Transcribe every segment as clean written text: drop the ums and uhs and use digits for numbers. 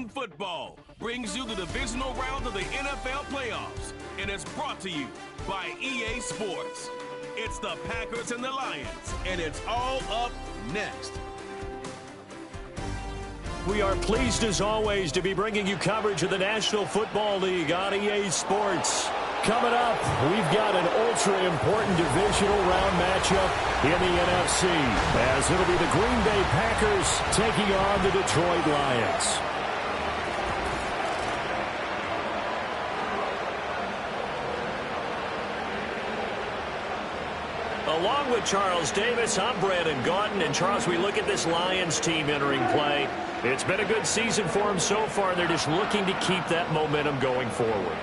Madden Football brings you the divisional round of the NFL playoffs, and it's brought to you by EA Sports. It's the Packers and the Lions, and it's all up next. We are pleased, as always, to be bringing you coverage of the National Football League on EA Sports. Coming up, we've got an ultra-important divisional round matchup in the NFC, as it'll be the Green Bay Packers taking on the Detroit Lions. Along with Charles Davis, I'm Brandon Gaudin. And Charles, we look at this Lions team entering play. It's been a good season for them so far. They're just looking to keep that momentum going forward.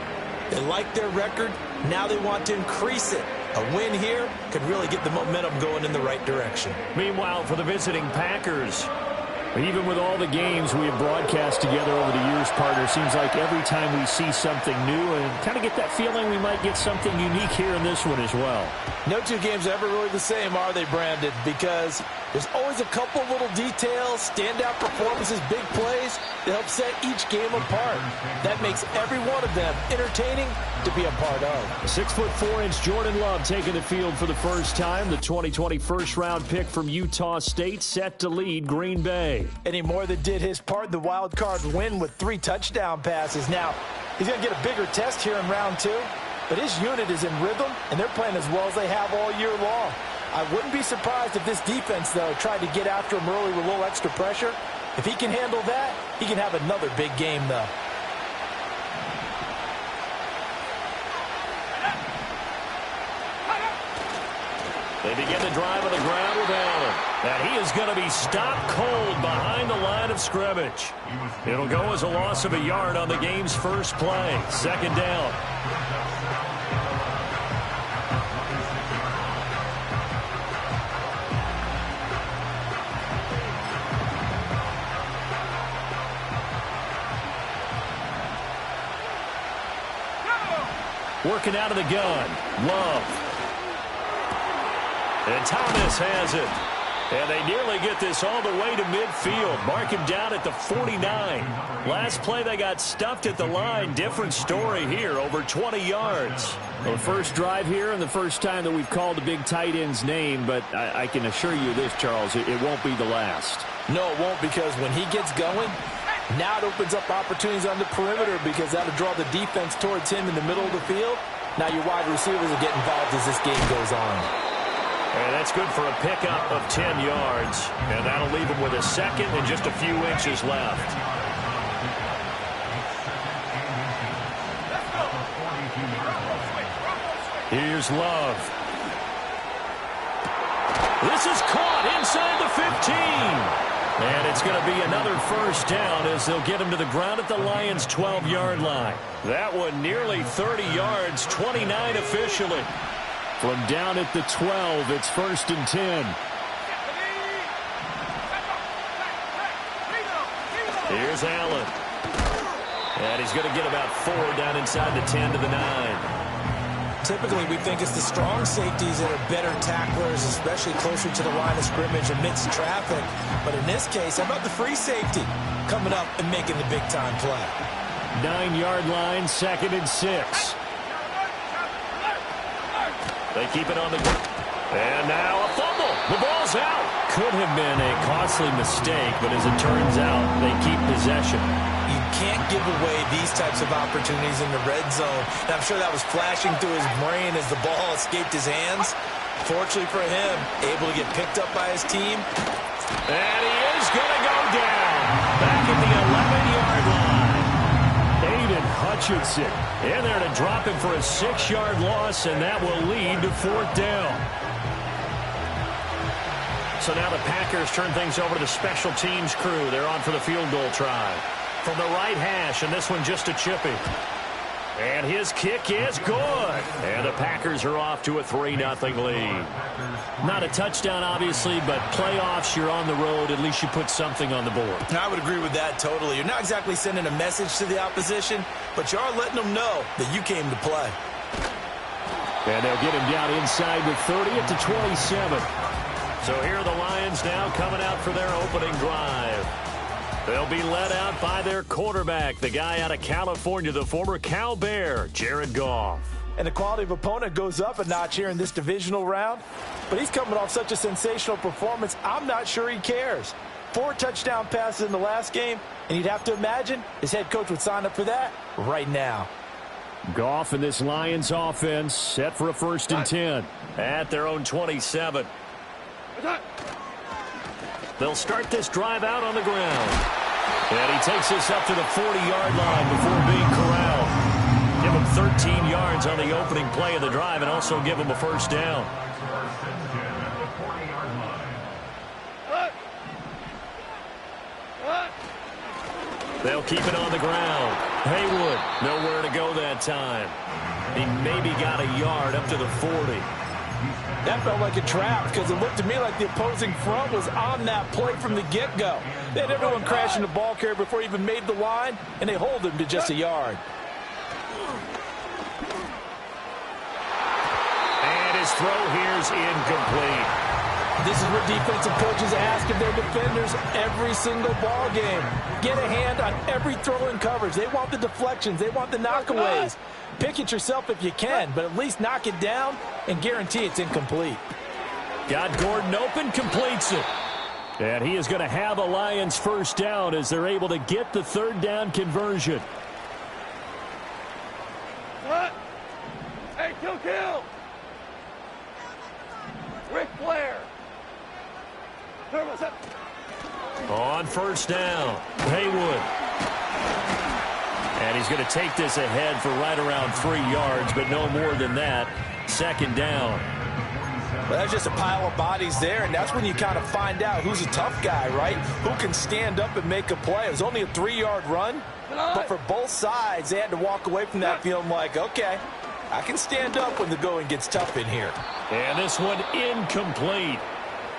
They like their record. Now they want to increase it. A win here could really get the momentum going in the right direction. Meanwhile, for the visiting Packers, even with all the games we have broadcast together over the years, partner, seems like every time we see something new and kind of get that feeling we might get something unique here in this one as well. No two games are ever really the same, are they, Brandon? Because there's always a couple little details, standout performances, big plays that help set each game apart. That makes every one of them entertaining to be a part of. 6'4" Jordan Love taking the field for the first time. The 2020 first-round pick from Utah State set to lead Green Bay. And he more than did his part. The wild card win with 3 touchdown passes. Now, he's going to get a bigger test here in round 2. But his unit is in rhythm, and they're playing as well as they have all year long. I wouldn't be surprised if this defense, though, tried to get after him early with a little extra pressure. If he can handle that, he can have another big game, though. They begin the drive on the ground with Allen. And he is going to be stopped cold behind the line of scrimmage. It'll go as a loss of a yard on the game's first play. Second down. Working out of the gun. Love. And Thomas has it. And they nearly get this all the way to midfield. Mark him down at the 49. Last play they got stuffed at the line. Different story here. Over 20 yards. Well, the first drive here and the first time that we've called the big tight end's name. But I can assure you this, Charles, it won't be the last. No, it won't, because when he gets going, now it opens up opportunities on the perimeter, because that'll draw the defense towards him in the middle of the field. Now your wide receivers will get involved as this game goes on. And that's good for a pickup of 10 yards. And that'll leave him with a second and just a few inches left. Here's Love. This is caught inside the 15. And it's going to be another first down as they'll get him to the ground at the Lions' 12-yard line. That one nearly 30 yards, 29 officially. From down at the 12, it's 1st and 10. Here's Allen. And he's going to get about 4 down inside the 10 to the 9. Typically, we think it's the strong safeties that are better tacklers, especially closer to the line of scrimmage amidst traffic. But in this case, how about the free safety coming up and making the big-time play? 9-yard line, 2nd and 6. They keep it on the ground. And now a fumble. The ball's out. Could have been a costly mistake, but as it turns out, they keep possession. You can't give away these types of opportunities in the red zone. And I'm sure that was flashing through his brain as the ball escaped his hands. Fortunately for him, able to get picked up by his team. And he is going to go down. Back at the 11-yard line. Aiden Hutchinson in there to drop him for a 6-yard loss, and that will lead to 4th down. So now the Packers turn things over to the special teams crew. They're on for the field goal try. From the right hash, and this one just a chippy. And his kick is good. And the Packers are off to a 3-0 lead. Not a touchdown, obviously, but playoffs, you're on the road. At least you put something on the board. I would agree with that totally. You're not exactly sending a message to the opposition, but you are letting them know that you came to play. And they'll get him down inside the 30 at the 27. So here are the Lions now coming out for their opening drive. They'll be led out by their quarterback, the guy out of California, the former Cal Bear, Jared Goff. And the quality of opponent goes up a notch here in this divisional round. But he's coming off such a sensational performance, I'm not sure he cares. 4 touchdown passes in the last game, and you'd have to imagine his head coach would sign up for that right now. Goff and this Lions offense set for a 1st and 10 at their own 27. They'll start this drive out on the ground. And he takes this up to the 40-yard line before being corralled. Give him 13 yards on the opening play of the drive and also give him a 1st down. They'll keep it on the ground. Haywood, nowhere to go that time. He maybe got a yard up to the 40. That felt like a trap because it looked to me like the opposing front was on that play from the get-go. They had everyone crashing the ball carrier before he even made the line, and they hold him to just a yard. And his throw here's incomplete. This is what defensive coaches ask of their defenders every single ball game. Get a hand on every throw in coverage. They want the deflections. They want the knockaways. Pick it yourself if you can, but at least knock it down and guarantee it's incomplete. Got Gordon open, completes it. And he is going to have a Lions 1st down as they're able to get the 3rd down conversion. Hey, kill! Ric Flair. On 1st down, Haywood. And he's going to take this ahead for right around 3 yards, but no more than that. 2nd down. Well, that's just a pile of bodies there, and that's when you kind of find out who's a tough guy, right? Who can stand up and make a play. It was only a 3-yard run, but for both sides, they had to walk away from that feeling like, okay, I can stand up when the going gets tough in here. And this one incomplete.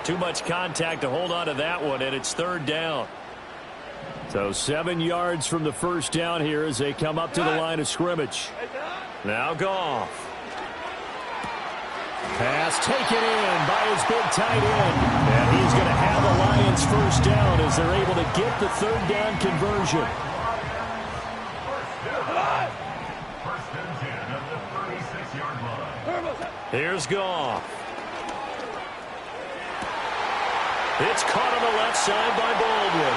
Too much contact to hold on to that one, and it's 3rd down. So 7 yards from the 1st down here as they come up to the line of scrimmage. Now Goff. Pass taken in by his big tight end. And he's going to have a Lions 1st down as they're able to get the 3rd down conversion. Here's Goff. It's caught on the left side by Baldwin.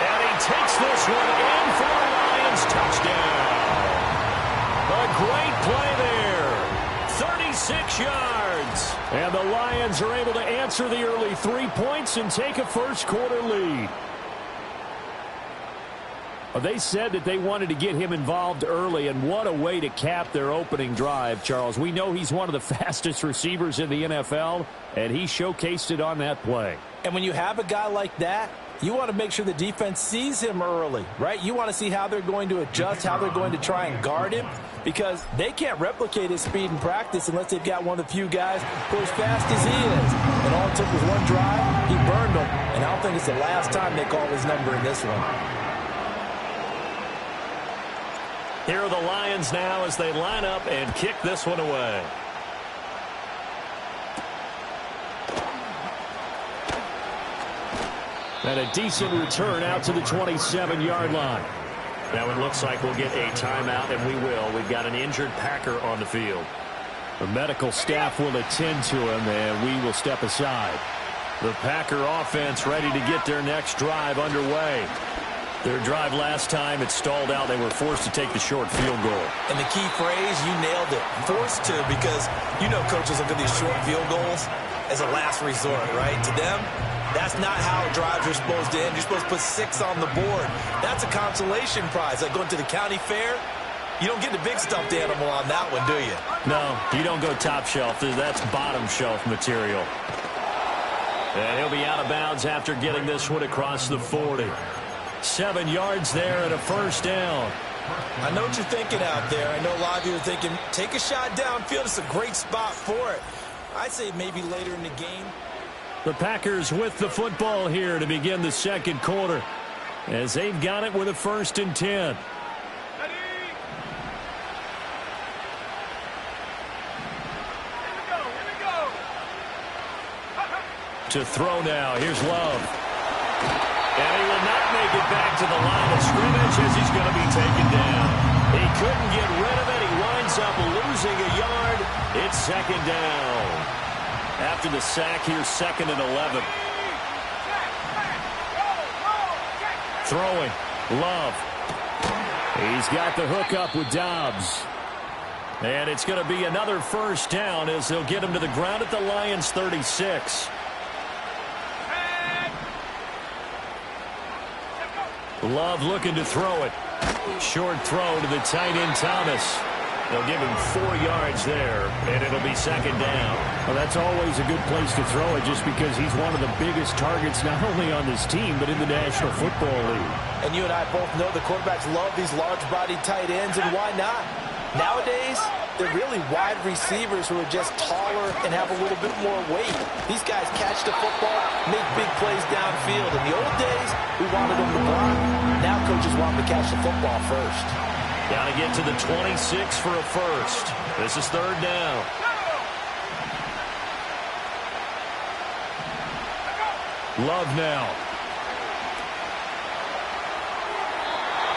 And he takes this one in for a Lions touchdown. A great play there. 36 yards. And the Lions are able to answer the early 3 points and take a 1st quarter lead. Well, they said that they wanted to get him involved early, and what a way to cap their opening drive, Charles. We know he's one of the fastest receivers in the NFL, and he showcased it on that play. And when you have a guy like that, you want to make sure the defense sees him early, right? You want to see how they're going to adjust, how they're going to try and guard him, because they can't replicate his speed in practice unless they've got one of the few guys who are as fast as he is. And all it took was one drive, he burned them, and I don't think it's the last time they call his number in this one. Here are the Lions now as they line up and kick this one away. And a decent return out to the 27-yard line. Now it looks like we'll get a timeout, and we will. We've got an injured Packer on the field. The medical staff will attend to him, and we will step aside. The Packer offense ready to get their next drive underway. Their drive last time, it stalled out. They were forced to take the short field goal. And the key phrase, you nailed it. Forced to, because you know coaches look at these short field goals as a last resort, right? To them, that's not how drives are supposed to end. You're supposed to put 6 on the board. That's a consolation prize. Like going to the county fair, you don't get the big stuffed animal on that one, do you? No, you don't go top shelf. That's bottom shelf material. And he'll be out of bounds after getting this one across the 40. 7 yards there and a 1st down. I know what you're thinking out there. I know a lot of you are thinking, take a shot downfield. It's a great spot for it. I'd say maybe later in the game. The Packers with the football here to begin the 2nd quarter, as they've got it with a 1st and 10. To throw now. Here's Love. And he will not make it back to the line of scrimmage as he's going to be taken down. He couldn't get rid of it. He winds up losing a yard. It's second down. After the sack here, 2nd and 11. Throwing. Love. He's got the hook up with Dobbs. And it's going to be another first down as they'll get him to the ground at the Lions' 36. Love looking to throw it. Short throw to the tight end Thomas. They'll give him 4 yards there, and it'll be second down. Well, that's always a good place to throw it just because he's one of the biggest targets not only on this team but in the National Football League. And you and I both know the quarterbacks love these large-bodied tight ends, and why not? Nowadays, they're really wide receivers who are just taller and have a little bit more weight. These guys catch the football, make big plays downfield. In the old days, we wanted them to block. Now coaches want them to catch the football first. Got to get to the 26 for a first. This is third down. Love now.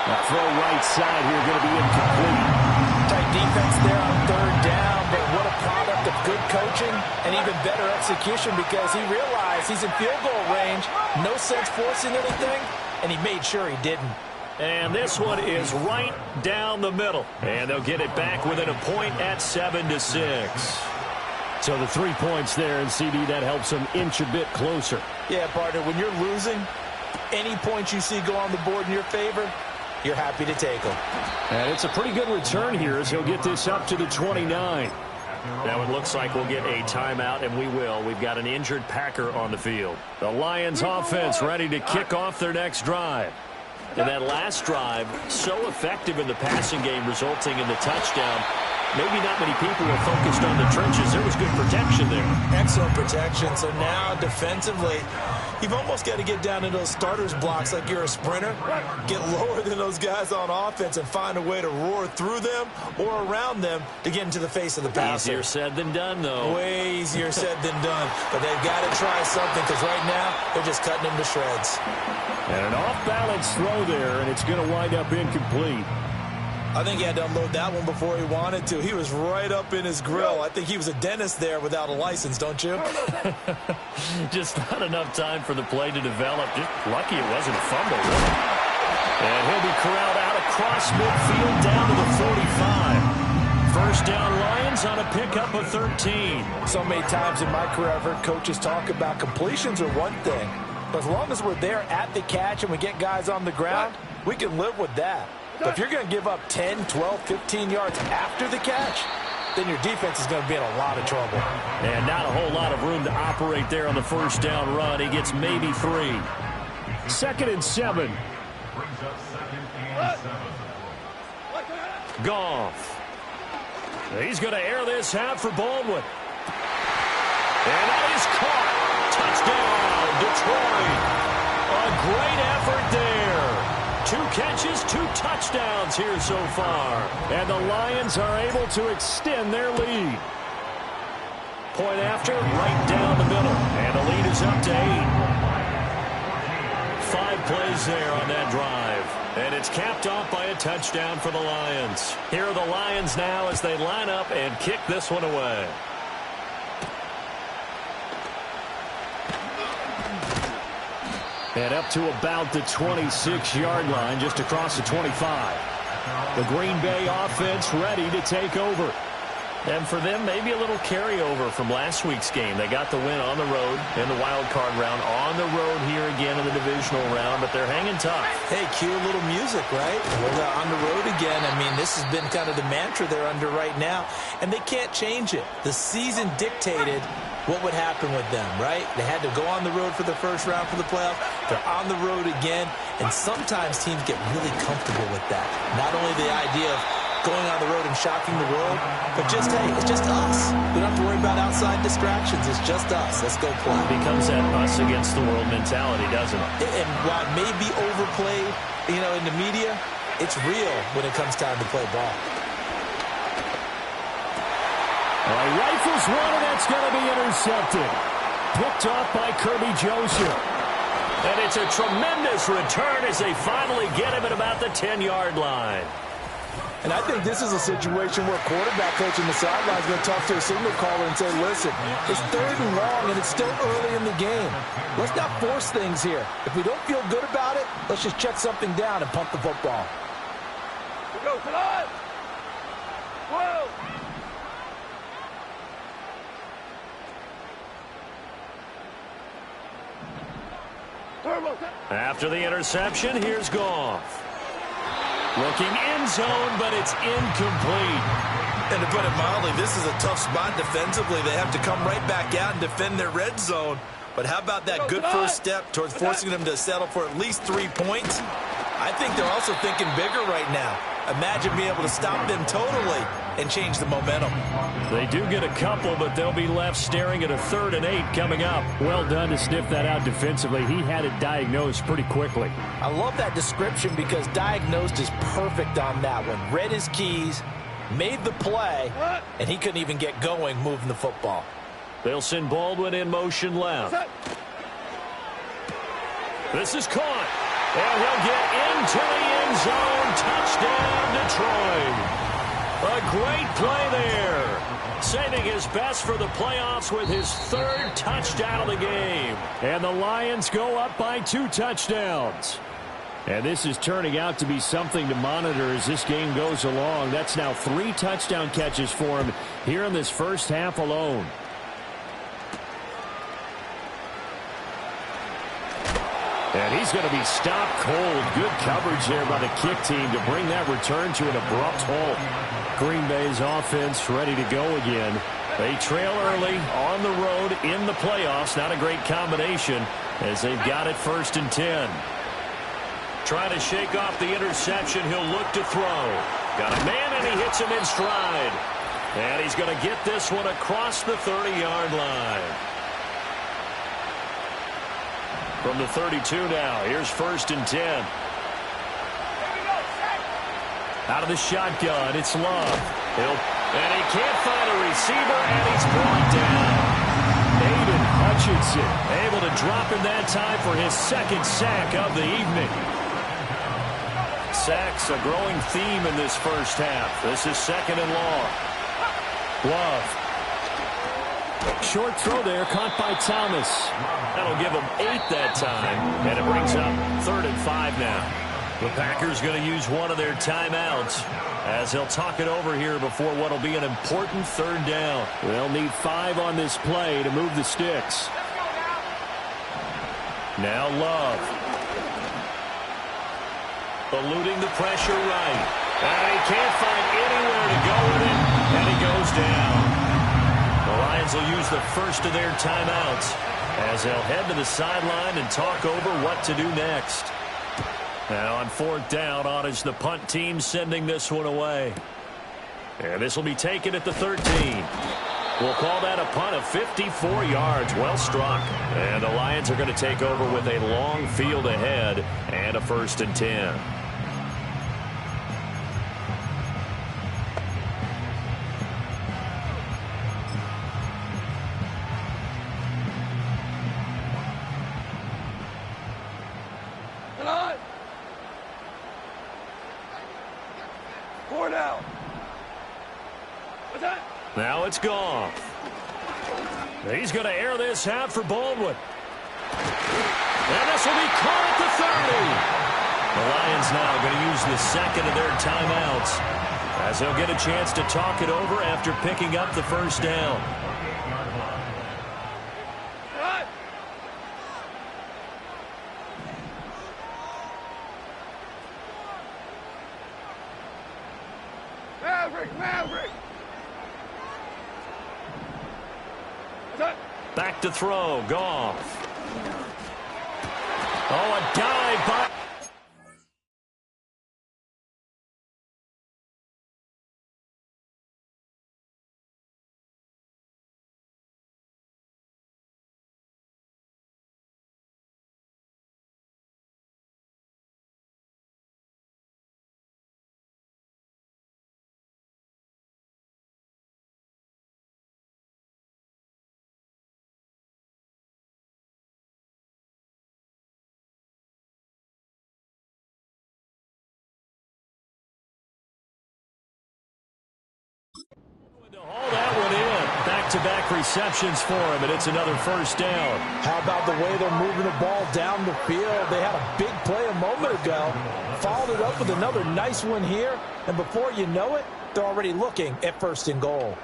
That throw right side here going to be incomplete. Tight defense there on third down, but what a product of good coaching and even better execution because he realized he's in field goal range. No sense forcing anything, and he made sure he didn't. And this one is right down the middle. And they'll get it back within a point at 7-6. So the 3 points there, and CD, that helps them inch a bit closer. Yeah, partner, when you're losing, any points you see go on the board in your favor, you're happy to take them. And it's a pretty good return here as he'll get this up to the 29. Now it looks like we'll get a timeout, and we will. We've got an injured Packer on the field. The Lions offense ready to kick off their next drive. And that last drive, so effective in the passing game, resulting in the touchdown. Maybe not many people were focused on the trenches. There was good protection there. Excellent protection. So now defensively, you've almost got to get down into those starters blocks like you're a sprinter. Get lower than those guys on offense and find a way to roar through them or around them to get into the face of the passer. Easier said than done, though. Way easier said than done. But they've got to try something because right now they're just cutting them to shreds. And an off-balance throw there, and it's going to wind up incomplete. I think he had to unload that one before he wanted to. He was right up in his grill. I think he was a dentist there without a license, don't you? Just not enough time for the play to develop. Just lucky it wasn't a fumble, really. And he'll be corralled out across midfield down to the 45. First down Lions on a pickup of 13. So many times in my career I've heard coaches talk about completions are one thing. But as long as we're there at the catch and we get guys on the ground, we can live with that. But if you're going to give up 10, 12, 15 yards after the catch, then your defense is going to be in a lot of trouble. And not a whole lot of room to operate there on the first down run. He gets maybe 3. 2nd and 7. Goff. He's going to air this out for Baldwin. And that is caught. Touchdown, Detroit. A great effort there. 2 catches, 2 touchdowns here so far. And the Lions are able to extend their lead. Point after, right down the middle. And the lead is up to 8. 5 plays there on that drive. And it's capped off by a touchdown for the Lions. Here are the Lions now as they line up and kick this one away. And up to about the 26-yard line, just across the 25. The Green Bay offense ready to take over. And for them, maybe a little carryover from last week's game. They got the win on the road in the wild card round, on the road here again in the divisional round, but they're hanging tough. Hey, cue a little music, right? We're on the road again. I mean, this has been kind of the mantra they're under right now, and they can't change it. The season dictated what would happen with them, right? They had to go on the road for the first round for the playoffs. They're on the road again, and sometimes teams get really comfortable with that. Not only the idea of going on the road and shocking the world, but just, hey, it's just us. We don't have to worry about outside distractions. It's just us. Let's go play. It becomes that us against the world mentality, doesn't it? And while it may be overplayed, in the media, it's real when it comes time to play ball. Rifles one, and that's going to be intercepted. Picked off by Kirby Joseph. And it's a tremendous return as they finally get him at about the 10-yard line. And I think this is a situation where quarterback coach in the sideline is going to talk to a signal caller and say, listen, it's 3rd and long, and it's still early in the game. Let's not force things here. If we don't feel good about it, let's just check something down and pump the football. Go, come on! Whoa! After the interception, here's Goff. Looking end zone, but it's incomplete. And to put it mildly, this is a tough spot defensively. They have to come right back out and defend their red zone. But how about that good first step towards forcing them to settle for at least 3 points? I think they're also thinking bigger right now. Imagine being able to stop them totally and change the momentum. They do get a couple, but they'll be left staring at a 3rd and 8 coming up. Well done to sniff that out defensively. He had it diagnosed pretty quickly. I love that description because diagnosed is perfect on that one. Read his keys, made the play, and he couldn't even get going moving the football. They'll send Baldwin in motion left. This is caught. And he'll get into the end zone. Touchdown, Detroit. A great play there. Saving his best for the playoffs with his 3rd touchdown of the game. And the Lions go up by 2 touchdowns. And this is turning out to be something to monitor as this game goes along. That's now 3 touchdown catches for him here in this first half alone. And he's going to be stopped cold. Good coverage there by the kick team to bring that return to an abrupt halt. Green Bay's offense ready to go again. They trail early on the road in the playoffs. Not a great combination as they've got it 1st and 10. Trying to shake off the interception. He'll look to throw. Got a man, and he hits him in stride. And he's going to get this one across the 30-yard line. From the 32 now, here's 1st and 10. Out of the shotgun, it's Love. And he can't find a receiver, and he's brought down. Aiden Hutchinson able to drop him that time for his 2nd sack of the evening. Sacks a growing theme in this first half. This is 2nd and long. Love. Short throw there, caught by Thomas. That'll give them 8 that time, and it brings up 3rd and 5 now. The Packers going to use one of their timeouts as they'll talk it over here before what will be an important 3rd down. They'll need 5 on this play to move the sticks. Now Love. Eluding the pressure right. And he can't find anywhere to go with it, and he goes down. The Lions will use the first of their timeouts as they'll head to the sideline and talk over what to do next. Now on 4th down, on is the punt team sending this one away. And this will be taken at the 13. We'll call that a punt of 54 yards. Well struck. And the Lions are going to take over with a long field ahead and a 1st and 10. Now it's Goff. He's going to air this out for Baldwin. And this will be caught at the 30. The Lions now going to use the 2nd of their timeouts as they'll get a chance to talk it over after picking up the 1st down. Maverick! Back to throw, Goff. Oh, a dive by back-to-back receptions for him, and it's another first down. How about the way they're moving the ball down the field? They had a big play a moment ago, followed it up with another nice one here, and before you know it, they're already looking at 1st and goal.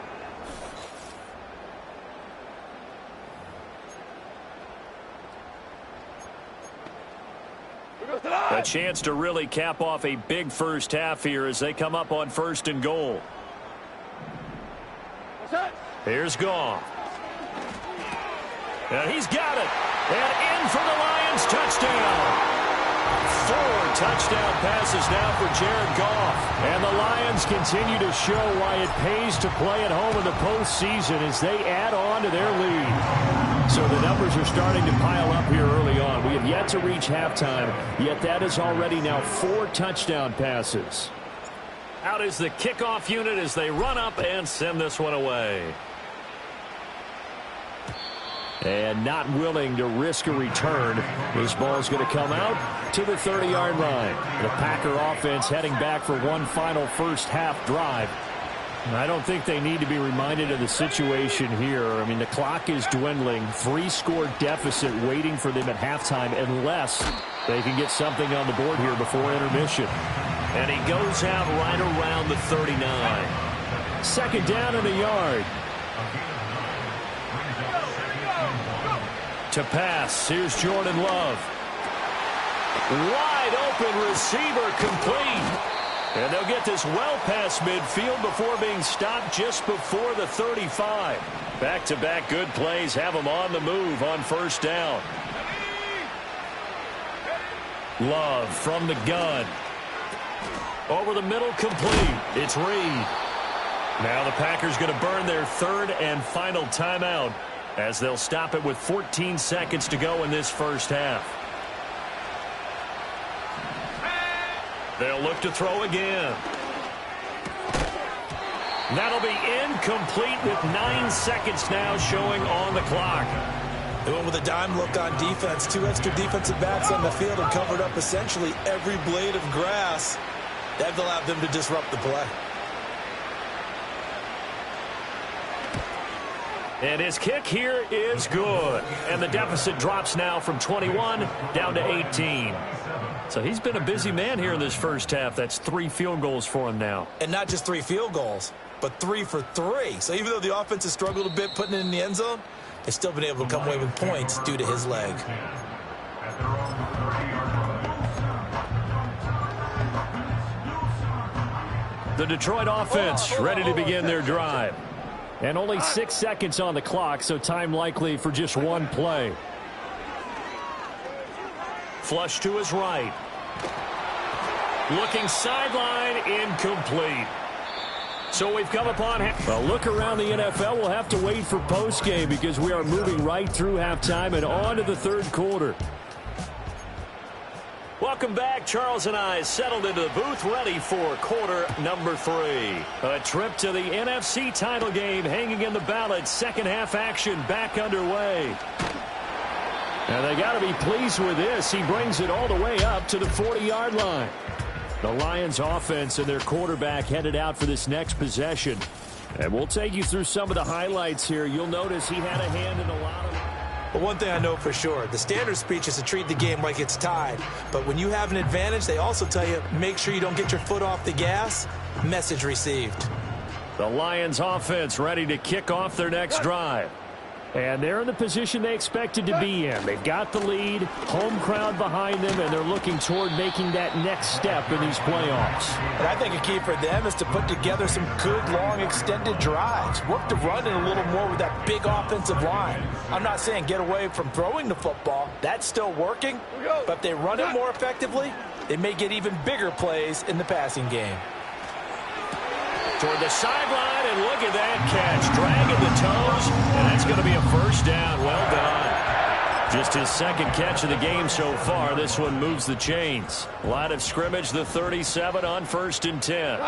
A chance to really cap off a big first half here as they come up on 1st and goal. Here's Goff. And he's got it. And in for the Lions. Touchdown. 4 touchdown passes now for Jared Goff. And the Lions continue to show why it pays to play at home in the postseason as they add on to their lead. So the numbers are starting to pile up here early on. We have yet to reach halftime, yet that is already now 4 touchdown passes. Out is the kickoff unit as they run up and send this one away. And not willing to risk a return. This ball's going to come out to the 30-yard line. The Packer offense heading back for one final first half drive. I don't think they need to be reminded of the situation here. I mean, the clock is dwindling. 3-score deficit waiting for them at halftime unless they can get something on the board here before intermission. And he goes out right around the 39. 2nd down in the yard. To pass, here's Jordan Love. Wide open receiver complete. And they'll get this well past midfield before being stopped just before the 35. Back-to-back good plays have them on the move on 1st down. Love from the gun. Over the middle, complete. It's Reed. Now the Packers going to burn their 3rd and final timeout as they'll stop it with 14 seconds to go in this first half. They'll look to throw again. That'll be incomplete with 9 seconds now showing on the clock. They went with a dime look on defense. 2 extra defensive backs on the field and covered up essentially every blade of grass. That allowed them to disrupt the play. And his kick here is good. And the deficit drops now from 21 down to 18. So he's been a busy man here in this first half. That's 3 field goals for him now. And not just 3 field goals, but 3 for 3. So even though the offense has struggled a bit putting it in the end zone, they've still been able to come away with points due to his leg. The Detroit offense ready to begin their drive. And only 6 seconds on the clock, so time likely for just one play. Flush to his right. Looking sideline, incomplete. So we've come upon a look around the NFL. We'll have to wait for postgame because we are moving right through halftime and on to the 3rd quarter. Welcome back. Charles and I settled into the booth ready for quarter number 3. A trip to the NFC title game hanging in the balance. Second half action back underway. And they got to be pleased with this. He brings it all the way up to the 40-yard line. The Lions offense and their quarterback headed out for this next possession. And we'll take you through some of the highlights here. You'll notice he had a hand in a lot of... But one thing I know for sure, the standard speech is to treat the game like it's tied. But when you have an advantage, they also tell you, make sure you don't get your foot off the gas. Message received. The Lions offense ready to kick off their next drive. And they're in the position they expected to be in. They've got the lead, home crowd behind them, and they're looking toward making that next step in these playoffs. And I think a key for them is to put together some good, long, extended drives. Work the run in a little more with that big offensive line. I'm not saying get away from throwing the football. That's still working. But if they run it more effectively, they may get even bigger plays in the passing game. Toward the sideline, and look at that catch. Dragging the toes, and that's going to be a first down. Well done. Just his 2nd catch of the game so far. This one moves the chains. Line of scrimmage, the 37 on 1st and 10.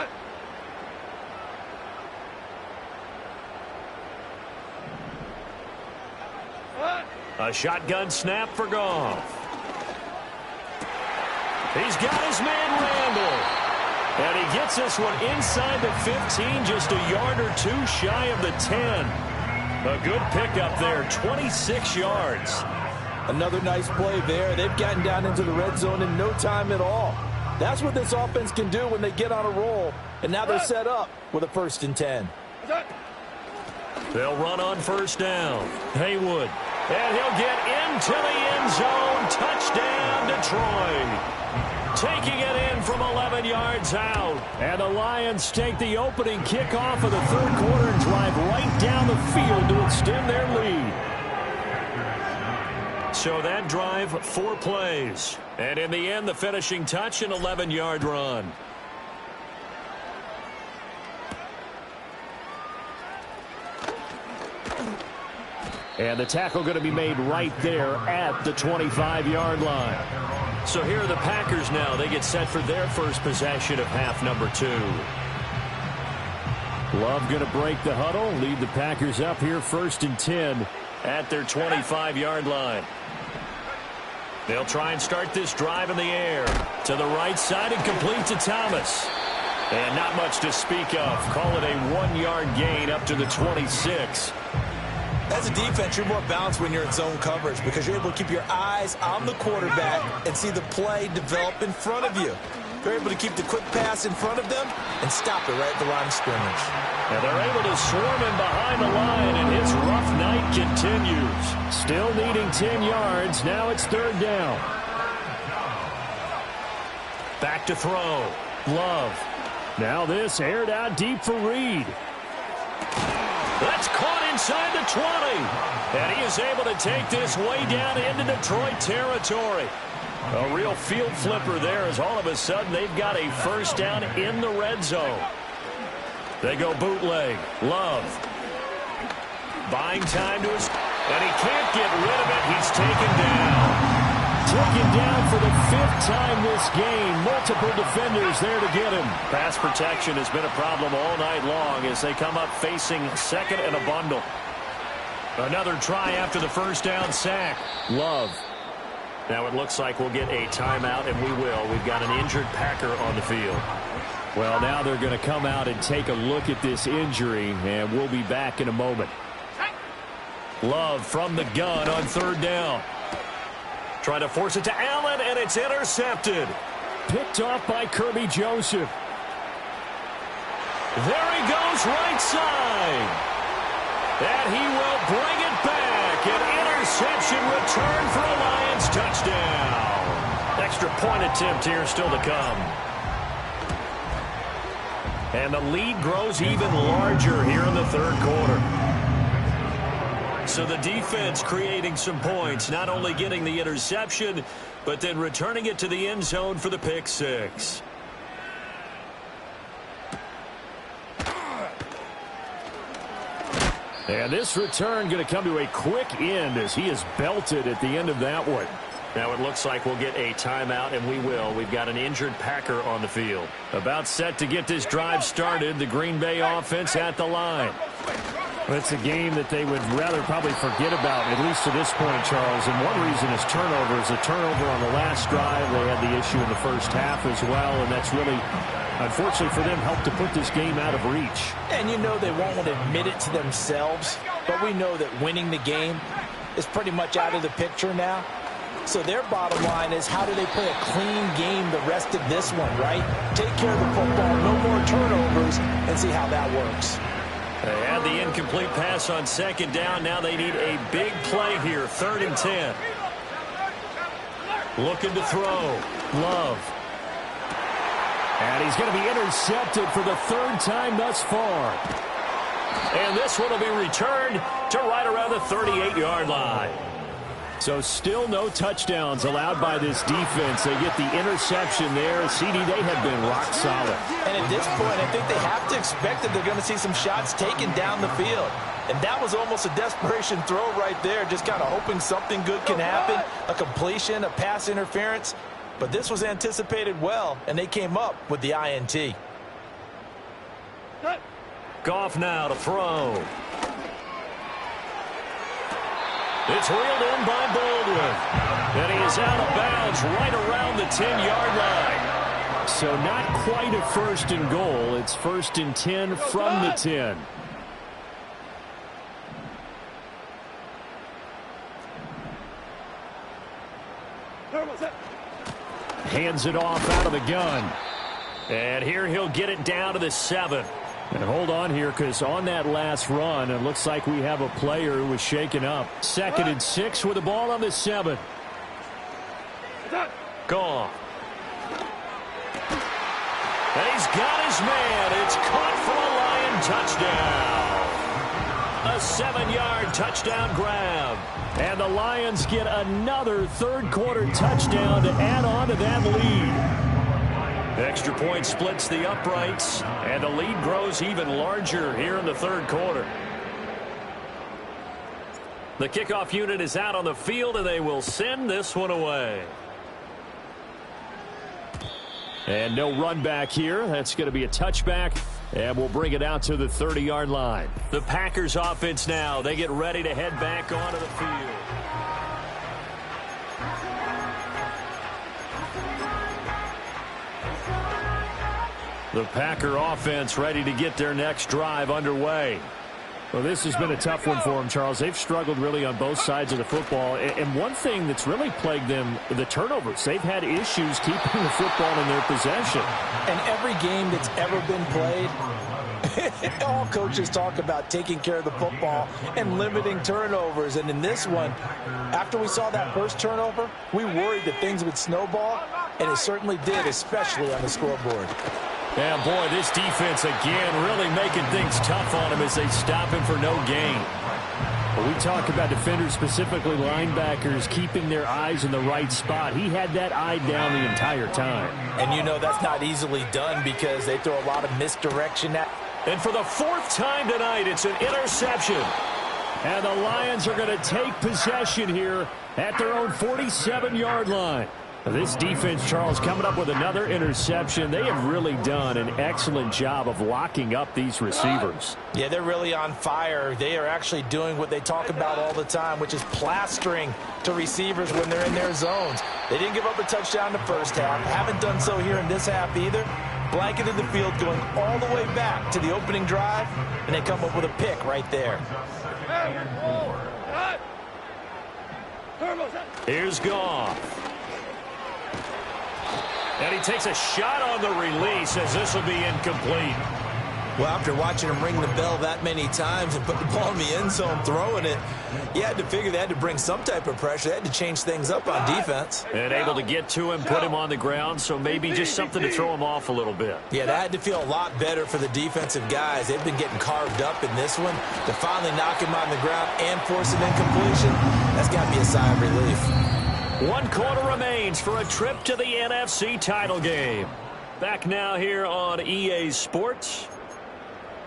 A shotgun snap for Goff. He's got his man Randall. And he gets this one inside the 15, just a yard or 2 shy of the 10. A good pickup there, 26 yards. Another nice play there. They've gotten down into the red zone in no time at all. That's what this offense can do when they get on a roll. And now they're set up with a 1st and 10. They'll run on 1st down. Haywood. And he'll get into the end zone. Touchdown, Detroit. Taking it in from 11 yards out. And the Lions take the opening kickoff of the 3rd quarter and drive right down the field to extend their lead. So that drive, 4 plays. And in the end, the finishing touch, an 11-yard run. And the tackle going to be made right there at the 25-yard line. So here are the Packers now. They get set for their first possession of half number 2. Love going to break the huddle, lead the Packers up here 1st and 10 at their 25-yard line. They'll try and start this drive in the air. To the right side and complete to Thomas. And not much to speak of. Call it a 1-yard gain up to the 26. As a defense, you're more balanced when you're in zone coverage because you're able to keep your eyes on the quarterback and see the play develop in front of you. They're able to keep the quick pass in front of them and stop it right at the line of scrimmage. And they're able to swarm him behind the line, and his rough night continues. Still needing 10 yards. Now it's 3rd down. Back to throw. Love. Now this aired out deep for Reed. That's caught inside the 20. And he is able to take this way down into Detroit territory. A real field flipper there as all of a sudden they've got a 1st down in the red zone. They go bootleg. Love. Buying time to his... And he can't get rid of it. He's taken down. Taken down for the 5th time this game. Multiple defenders there to get him. Pass protection has been a problem all night long as they come up facing 2nd and a bundle. Another try after the 1st down sack. Love. Now it looks like we'll get a timeout, and we will. We've got an injured Packer on the field. Well, now they're going to come out and take a look at this injury, and we'll be back in a moment. Love from the gun on 3rd down. Trying to force it to Allen, and it's intercepted. Picked off by Kirby Joseph. There he goes right side. And he will bring it back. An interception return for a Lions touchdown. Extra point attempt here still to come. And the lead grows even larger here in the 3rd quarter. So the defense creating some points, not only getting the interception, but then returning it to the end zone for the pick 6. And this return going to come to a quick end as he is belted at the end of that one. Now it looks like we'll get a timeout, and we will. We've got an injured Packer on the field. About set to get this drive started, the Green Bay offense at the line. Well, it's a game that they would rather probably forget about, at least to this point, Charles. And one reason is turnovers. A turnover on the last drive. They had the issue in the 1st half as well, and that's really, unfortunately for them, helped to put this game out of reach. And you know they won't want to admit it to themselves, but we know that winning the game is pretty much out of the picture now. So their bottom line is, how do they play a clean game the rest of this one, right? Take care of the football, no more turnovers, and see how that works. They had the incomplete pass on 2nd down. Now they need a big play here, 3rd and 10. Looking to throw. Love. And he's going to be intercepted for the 3rd time thus far. And this one will be returned to right around the 38-yard line. So still no touchdowns allowed by this defense. They get the interception there. CD, they have been rock solid. And at this point, I think they have to expect that they're going to see some shots taken down the field. And that was almost a desperation throw right there, just kind of hoping something good can happen, a completion, a pass interference. But this was anticipated well, and they came up with the INT. Goff now to throw. It's reeled in by Baldwin. And he is out of bounds right around the 10-yard line. So not quite a 1st and goal. It's 1st and 10 from the 10. Hands it off out of the gun. And here he'll get it down to the 7. And hold on here, because on that last run, it looks like we have a player who was shaken up. 2nd and 6 with the ball on the 7. Gone. And he's got his man. It's caught for a Lion touchdown. A 7-yard touchdown grab. And the Lions get another third-quarter touchdown to add on to that lead. Extra point splits the uprights, and the lead grows even larger here in the third quarter. The kickoff unit is out on the field, and they will send this one away. And no run back here. That's going to be a touchback, and we'll bring it out to the 30-yard line. The Packers offense now. They get ready to head back onto the field. The Packer offense ready to get their next drive underway. Well, this has been a tough one for them, Charles. They've struggled really on both sides of the football. And one thing that's really plagued them, the turnovers. They've had issues keeping the football in their possession. And every game that's ever been played, all coaches talk about taking care of the football and limiting turnovers. And in this one, after we saw that first turnover, we worried that things would snowball, and it certainly did, especially on the scoreboard. Yeah, boy, this defense again really making things tough on him as they stop him for no gain. Well, we talk about defenders, specifically linebackers, keeping their eyes in the right spot. He had that eye down the entire time. And you know that's not easily done because they throw a lot of misdirection at. And for the 4th time tonight, it's an interception. And the Lions are going to take possession here at their own 47-yard line. This defense, Charles, coming up with another interception. They have really done an excellent job of locking up these receivers. Yeah, they're really on fire. They are actually doing what they talk about all the time, which is plastering to receivers when they're in their zones. They didn't give up a touchdown in the first half. Haven't done so here in this half either. Blanketed the field going all the way back to the opening drive, and they come up with a pick right there. Here's Goff. And he takes a shot on the release as this will be incomplete. Well, after watching him ring the bell that many times and put the ball in the end zone throwing it, you had to figure they had to bring some type of pressure. They had to change things up on defense. And able to get to him, put him on the ground, so maybe just something to throw him off a little bit. Yeah, that had to feel a lot better for the defensive guys. They've been getting carved up in this one. To finally knock him on the ground and force an incompletion, that's got to be a sigh of relief. 1 quarter remains for a trip to the NFC title game. Back now here on EA Sports.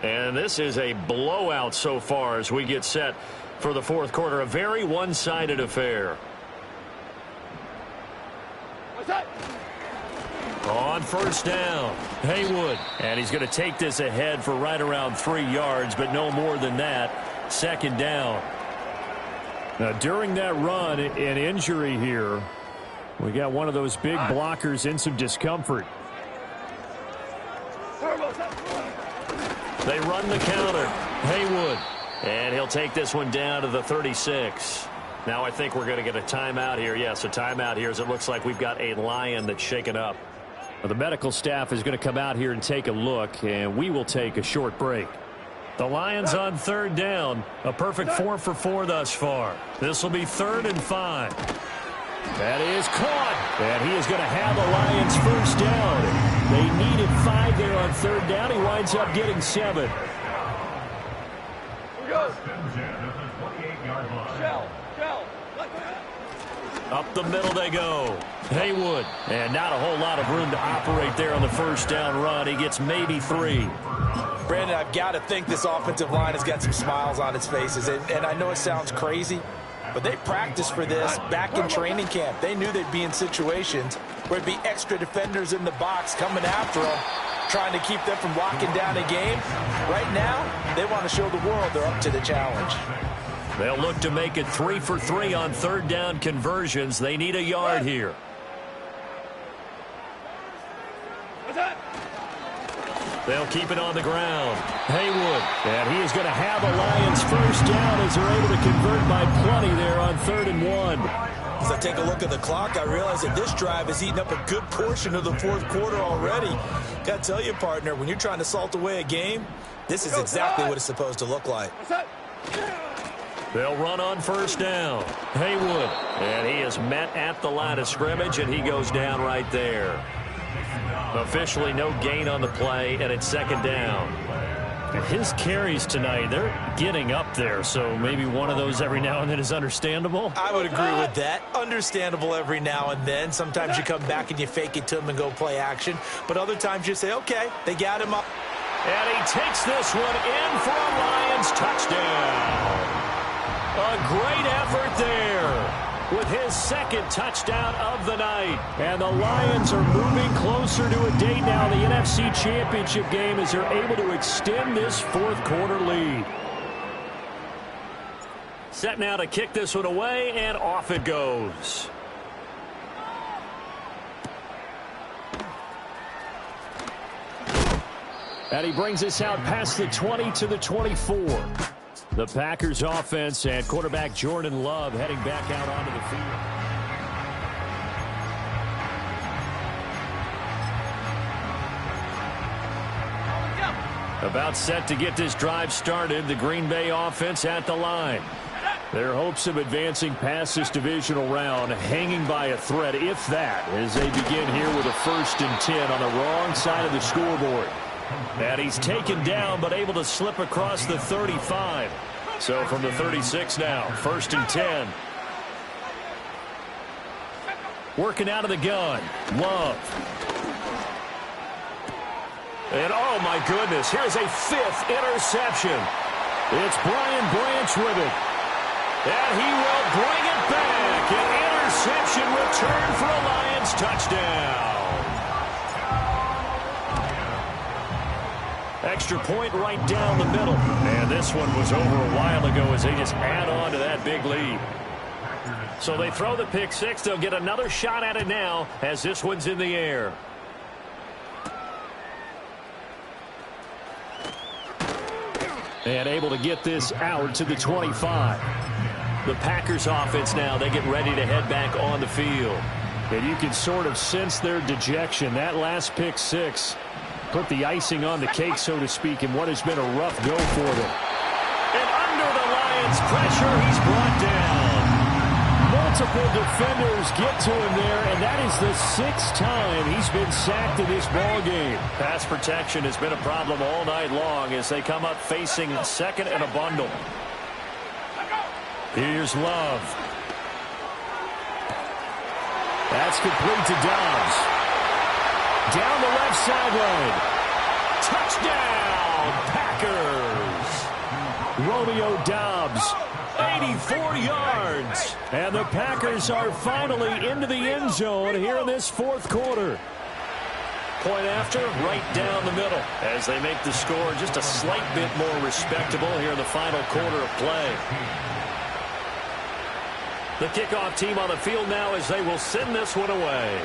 And this is a blowout so far as we get set for the 4th quarter. A very one-sided affair. On first down, Haywood. And he's going to take this ahead for right around 3 yards, but no more than that. 2nd down. Now, during that run, an injury here. We got one of those big blockers in some discomfort. They run the counter. Haywood. And he'll take this one down to the 36. Now I think we're going to get a timeout here. Yes, a timeout here as it looks like we've got a Lion that's shaken up. Well, the medical staff is going to come out here and take a look, and we will take a short break. The Lions on 3rd down. A perfect 4 for 4 thus far. This will be 3rd and 5. That is caught. And he is going to have the Lions first down. They needed 5 there on 3rd down. He winds up getting 7. Up the middle they go. Haywood. And not a whole lot of room to operate there on the first down run. He gets maybe 3. Brandon, I've got to think this offensive line has got some smiles on its faces. And I know it sounds crazy, but they practiced for this back in training camp. They knew they'd be in situations where it'd be extra defenders in the box coming after them, trying to keep them from locking down a game. Right now, they want to show the world they're up to the challenge. They'll look to make it 3 for 3 on 3rd down conversions. They need a yard here. They'll keep it on the ground. Haywood. And he is going to have a Lions first down as they're able to convert by plenty there on 3rd and 1. As I take a look at the clock, I realize that this drive has eaten up a good portion of the fourth quarter already. Got to tell you, partner, when you're trying to salt away a game, this is exactly what it's supposed to look like. They'll run on first down. Haywood. And he is met at the line of scrimmage, and he goes down right there. Officially no gain on the play, and it's second down. His carries tonight, they're getting up there, so maybe one of those every now and then is understandable. I would agree with that. Understandable every now and then. Sometimes you come back and you fake it to them and go play action. But other times you say, okay, they got him up. And he takes this one in for a Lions touchdown. A great effort there with his second touchdown of the night. And the Lions are moving closer to a date now, the NFC Championship game, as they're able to extend this fourth quarter lead. Set now to kick this one away, and off it goes. And he brings us out past the 20 to the 24. The Packers offense and quarterback Jordan Love heading back out onto the field. About set to get this drive started, the Green Bay offense at the line. Their hopes of advancing past this divisional round hanging by a thread, if that, as they begin here with a 1st and 10 on the wrong side of the scoreboard. And he's taken down, but able to slip across the 35. So from the 36 now, 1st and 10. Working out of the gun, Love. And oh my goodness, here's a 5th interception. It's Brian Branch with it. And he will bring it back. An interception return for a Lions touchdown. Extra point right down the middle. And this one was over a while ago as they just add on to that big lead. So they throw the pick six. They'll get another shot at it now as this one's in the air. And able to get this out to the 25. The Packers offense now, they get ready to head back on the field. And you can sort of sense their dejection. That last pick six put the icing on the cake, so to speak, in what has been a rough go for them. And under the Lions' pressure, he's brought down. Multiple defenders get to him there, and that is the 6th time he's been sacked in this ball game. Pass protection has been a problem all night long as they come up facing second and a bundle. Here's Love. That's complete to Dobbs. Down the left sideline. Touchdown, Packers! Romeo Dobbs. 84 yards. And the Packers are finally into the end zone here in this fourth quarter. Point after, right down the middle as they make the score just a slight bit more respectable here in the final quarter of play. The kickoff team on the field now as they will send this one away.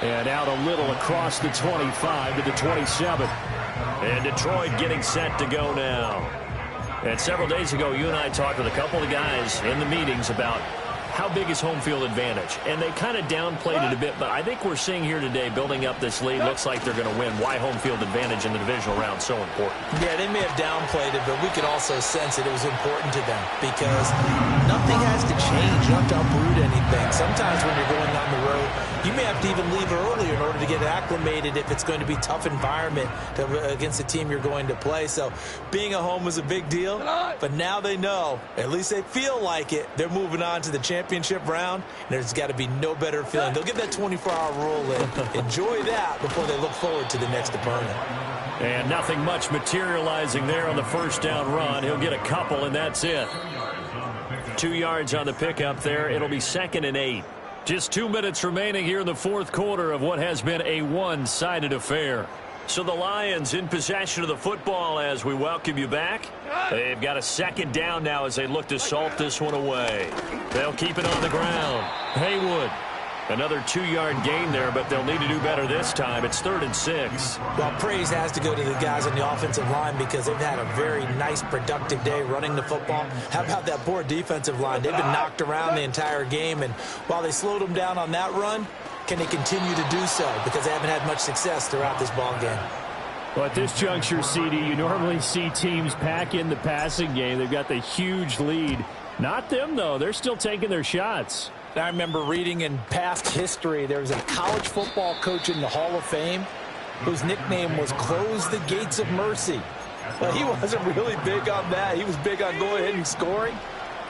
And out a little across the 25 to the 27. And Detroit getting set to go now. And several days ago, you and I talked with a couple of guys in the meetings about how big is home field advantage. And they kind of downplayed it a bit, but I think we're seeing here today, building up this lead, looks like they're going to win. Why home field advantage in the divisional round so important? Yeah, they may have downplayed it, but we could also sense that it was important to them because nothing has to change. You don't have to uproot anything. Sometimes when you're going on the road, you may have to even leave early in order to get acclimated if it's going to be a tough environment against the team you're going to play. So being at home was a big deal, but now they know, at least they feel like it, they're moving on to the championship round. There's got to be no better feeling. They'll get that 24-hour rule in. Enjoy that before they look forward to the next opponent. And nothing much materializing there on the first down run. He'll get a couple, and that's it. 2 yards on the pickup there. It'll be 2nd and 8. Just 2 minutes remaining here in the fourth quarter of what has been a one-sided affair. So the Lions in possession of the football as we welcome you back. They've got a 2nd down now as they look to salt this one away. They'll keep it on the ground. Haywood. Another 2-yard gain there, but they'll need to do better this time. It's 3rd and 6. Well, praise has to go to the guys on the offensive line because they've had a very nice, productive day running the football. How about that poor defensive line? They've been knocked around the entire game, and while they slowed them down on that run, can they continue to do so? Because they haven't had much success throughout this ball game. Well, at this juncture, CD, you normally see teams pack in the passing game. They've got the huge lead. Not them, though. They're still taking their shots. I remember reading in past history, there was a college football coach in the Hall of Fame whose nickname was Close the Gates of Mercy. Well, he wasn't really big on that. He was big on going ahead and scoring.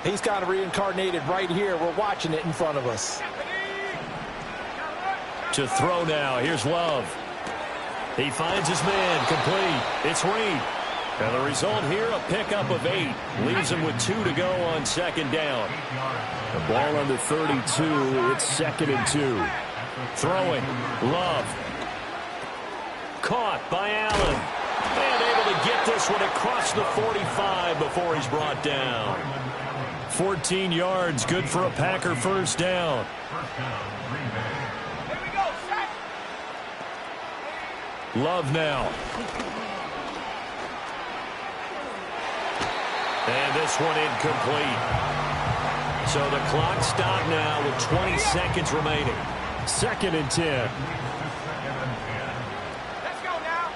He's kind of reincarnated right here. We're watching it in front of us. To throw now. Here's Love. He finds his man. Complete. It's Reed. And the result here, a pickup of 8. Leaves him with 2 to go on 2nd down. The ball on the 32. It's 2nd and 2. Throwing. Love. Caught by Allen. And able to get this one across the 45 before he's brought down. 14 yards. Good for a Packer first down. Love now. And this one incomplete. So the clock stopped now with 20 seconds remaining. 2nd and 10. Let's go now.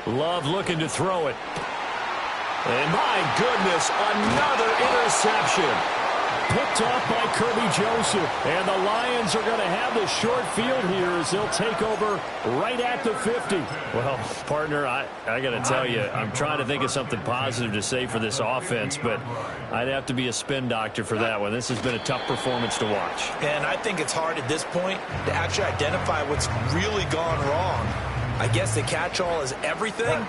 Go. Love looking to throw it. And my goodness, another interception. Picked off by Kirby Joseph. And the Lions are going to have the short field here as they'll take over right at the 50. Well, partner, I got to tell you, I'm trying to think of something positive to say for this offense, but I'd have to be a spin doctor for that one. This has been a tough performance to watch. And I think it's hard at this point to actually identify what's really gone wrong. I guess the catch-all is everything.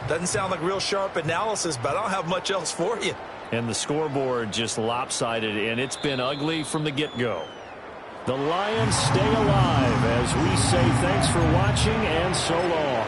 Doesn't sound like real sharp analysis, but I don't have much else for you. And the scoreboard just lopsided, and it's been ugly from the get-go. The Lions stay alive as we say thanks for watching and so long.